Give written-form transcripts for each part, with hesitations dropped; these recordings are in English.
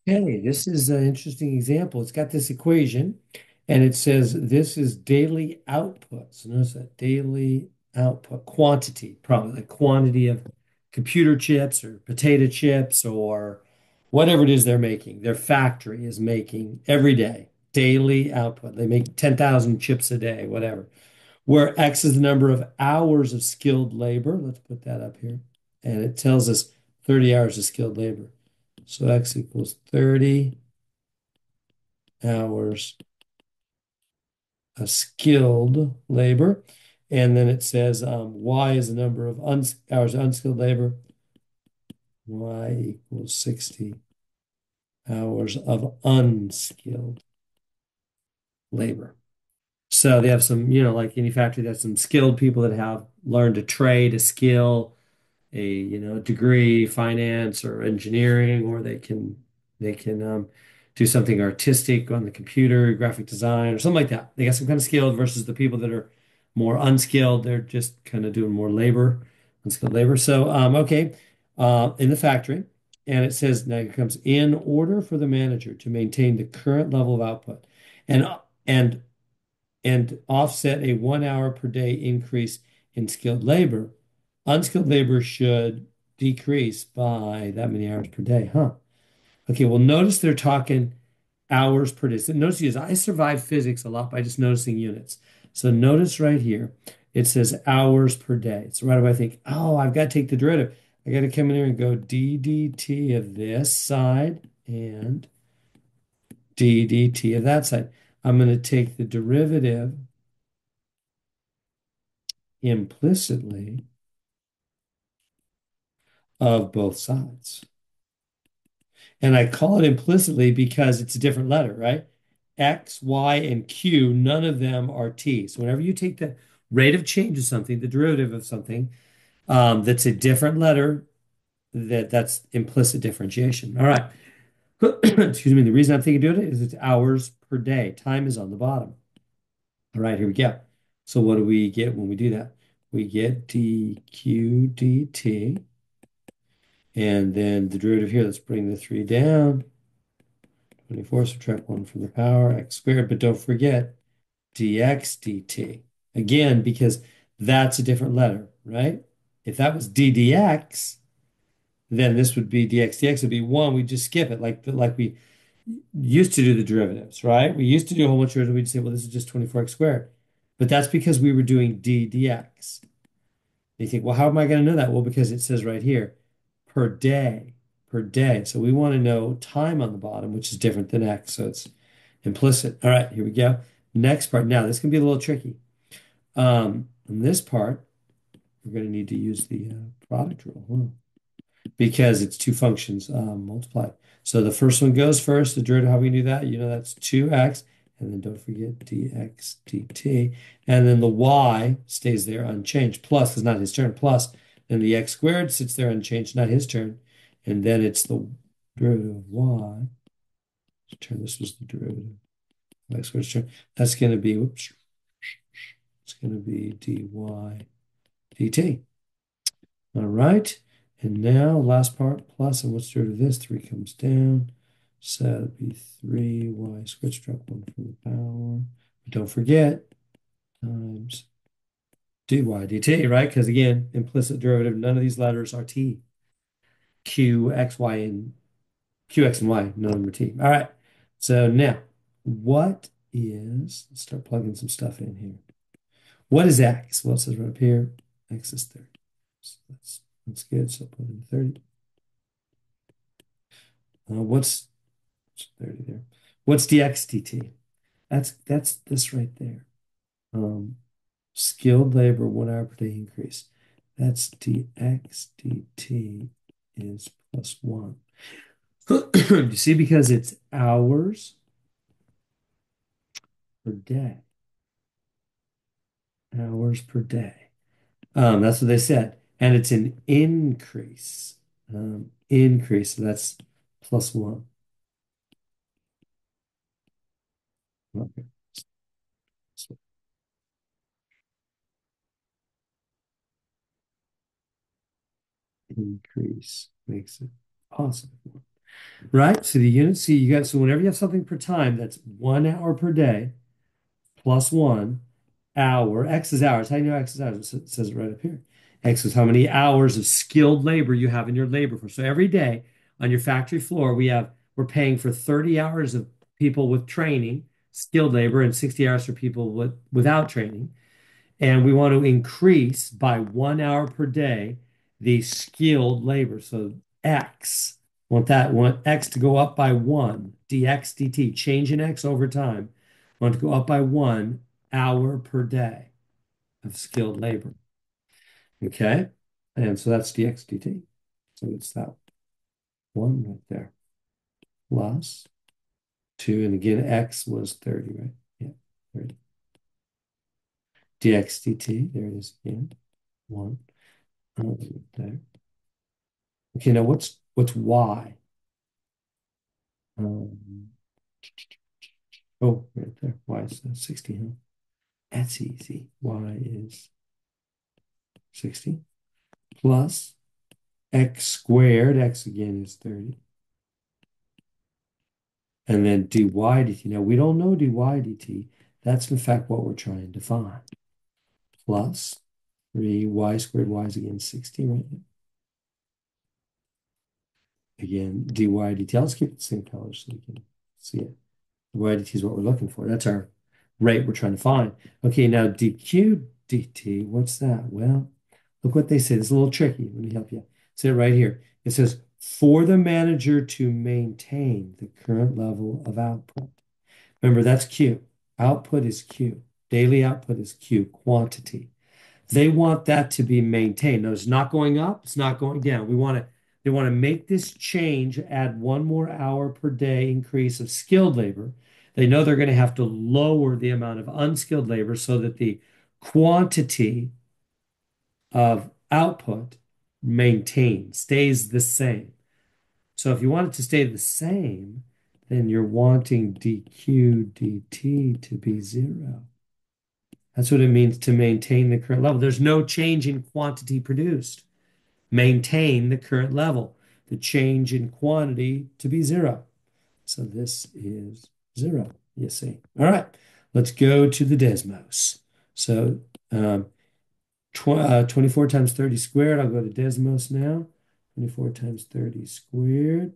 Okay, this is an interesting example. It's got this equation and it says this is daily output. So notice that daily output quantity, probably the quantity of computer chips or potato chips or whatever it is they're making. Their factory is making every day, daily output. They make 10,000 chips a day, whatever. Where X is the number of hours of skilled labor. Let's put that up here. And it tells us 30 hours of skilled labor. So X equals 30 hours of skilled labor. And then it says Y is the number of hours of unskilled labor. Y equals 60 hours of unskilled labor. So they have some, like any factory, that's some skilled people that have learned a trade, a skill, a degree, finance or engineering, or they can do something artistic on the computer, graphic design or something like that. They got some kind of skilled versus the people that are more unskilled. They're just kind of doing more labor, unskilled labor. So okay, in the factory, and it says now here comes in order for the manager to maintain the current level of output and and and offset a 1 hour per day increase in skilled labor, unskilled labor should decrease by that many hours per day, huh? Okay, well, notice they're talking hours per day. So notice I survive physics a lot by just noticing units. So notice right here, it says hours per day. So right away I think, oh, I've got to take the derivative. I got to come in here and go d dt of this side and d dt of that side. I'm going to take the derivative implicitly of both sides. And I call it implicitly because it's a different letter, right? X, Y, and Q, none of them are T. So whenever you take the rate of change of something, the derivative of something, that's a different letter, that's implicit differentiation. All right. Excuse me. The reason I'm thinking doing it is it's hours per day. Time is on the bottom. All right, here we go. So what do we get when we do that? We get dq dt. And then the derivative here, let's bring the 3 down. 24, subtract 1 from the power, x squared. But don't forget dx dt. Again, because that's a different letter, right? If that was ddx, then this would be dx would be 1. We'd just skip it like we used to do the derivatives, right? We used to do a whole bunch of derivatives. We'd say, well, this is just 24x squared. But that's because we were doing ddx. You think, well, how am I going to know that? Well, because it says right here, per day, per day. So we want to know time on the bottom, which is different than X. So it's implicit. All right, here we go. Next part. Now, this can be a little tricky. In this part, we're going to need to use the product rule, huh? Because it's two functions multiplied. So the first one goes first. The derivative, how we do that? That's 2x. And then don't forget dx dt. And then the y stays there unchanged. Plus is not his turn. Plus, then the x squared sits there unchanged, not his turn. And then it's the derivative of y. Turn, this was the derivative of x squared turn. That's going to be, whoops, it's going to be dy dt. All right. And now last part, plus, and what's the root of this? 3 comes down. So that'd be 3y squared, subtract 1 from the power. But don't forget, times dy dt, right? Because again, implicit derivative, none of these letters are t. Q, x, y, and qx and y, none of them are t. All right. So now, let's start plugging some stuff in here. What is x? Well, it says right up here, x is 30. So that's good. So put in 30. What's 30 there? What's dx dt? That's this right there. Um, skilled labor 1 hour per day increase. That's dx dt is plus 1. You see, because it's hours per day. Hours per day. That's what they said. And it's an increase. Increase. So that's plus 1. Okay. So increase makes it positive 1. right? So the unit C, you got, so whenever you have something per time, that's 1 hour per day plus 1 hour. X is hours. How do you know X is hours? It says it right up here. X is how many hours of skilled labor you have in your labor force. So every day on your factory floor, we're paying for 30 hours of people with training, skilled labor, and 60 hours for people without training. And we want to increase by 1 hour per day the skilled labor. So X, want X to go up by one, dx dt, change in X over time. Want to go up by 1 hour per day of skilled labor. Okay. And so that's dx dt. So it's that one right there plus two. And again, X was 30, right? Yeah, 30. Dx dt, there it is again. One. There. Okay, now what's y? Um, oh, right there. Y is 60, huh? That's easy. Y is 60 plus x squared. X again is 30. And then dy dt. Now we don't know dy dt. That's in fact what we're trying to find. Plus 3y squared. Y is again 60, right? Again, dy dt. Let's keep it the same color so we can see it. YDT is what we're looking for. That's our rate we're trying to find. Okay, now dq dt, what's that? Well, look what they say. It's a little tricky. Let me help you. Say it right here. It says, for the manager to maintain the current level of output. Remember, that's Q. Output is Q. Daily output is Q, quantity. They want that to be maintained. No, it's not going up. It's not going down. They want to make this change, add 1 more hour per day increase of skilled labor. They know they're going to have to lower the amount of unskilled labor so that the quantity of output maintains, stays the same. So if you want it to stay the same, then you're wanting dq dt to be zero. That's what it means to maintain the current level. There's no change in quantity produced. Maintain the current level. The change in quantity to be zero. So this is zero, you see. All right, let's go to the Desmos. So 24 times 30 squared. I'll go to Desmos now. 24 times 30 squared.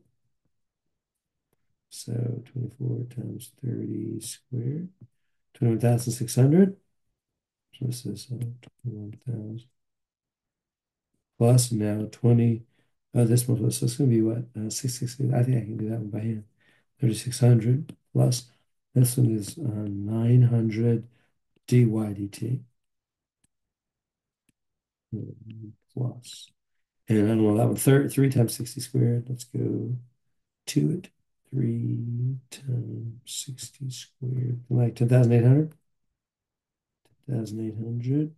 So 24 times 30 squared. 21,600. So this is 21,000 plus now 20. This one plus, so it's going to be what? 660. I think I can do that one by hand. 3,600 plus. This one is 900 dy dt plus. And I don't know that one. 3 times 60 squared. Let's go to it. 3 times 60 squared. Like 10,800. 10,800.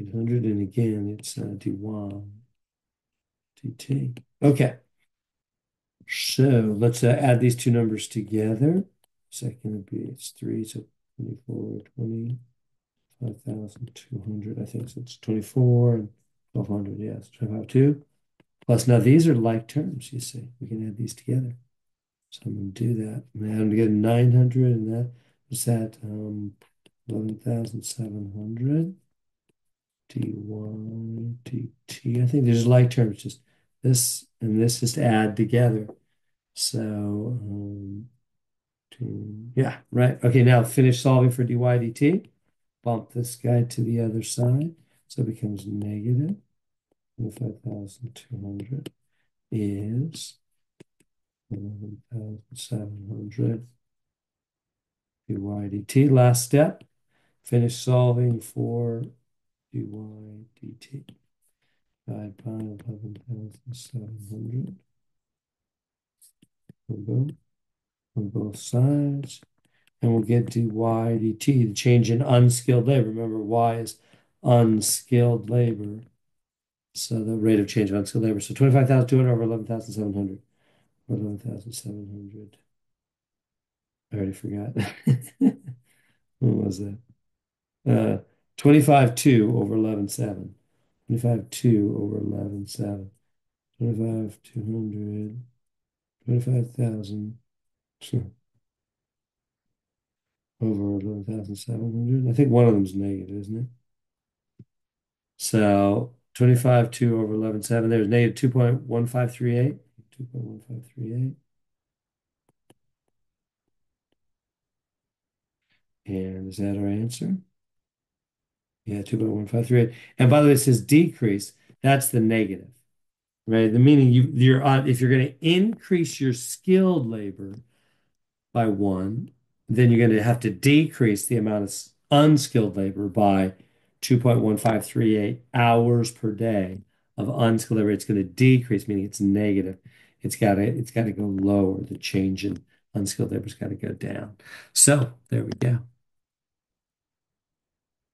800. And again, it's dy dt. Okay. So let's add these two numbers together. Second would be it's 3, so 24, 25,200. I think so. It's 24 and 1,200. Yes, 25, 2. Plus, now these are like terms, you see. We can add these together. So I'm going to do that. I'm going to add them together 900 and that is that 11,700 dy dt. I think there's like terms, just this and this just add together. So, yeah, right. Okay, now finish solving for dy dt. Bump this guy to the other side. So it becomes negative 25,200 is 11,700 dy dt. Last step, finish solving for dy dt. Divide by 11,700. Boom, on both sides. And we'll get dy dt, the change in unskilled labor. Remember, y is unskilled labor. So the rate of change of unskilled labor. So 25,200 over 11,700. Or 11,700. I already forgot. What was that? 25,2 over 11,7. 25,2 over 11,7. 25, 200, 25,000 over 11,700. I think one of them's negative, isn't it? So 25, 2 over 11,7. There's negative 2.1538. 2.1538. And is that our answer? Yeah, 2.1538. And by the way, it says decrease. That's the negative, right? The meaning you're on, if you're going to increase your skilled labor by one, then you're going to have to decrease the amount of unskilled labor by 2.1538 hours per day of unskilled labor. It's going to decrease, meaning it's negative. It's got to go lower. The change in unskilled labor's got to go down. So there we go.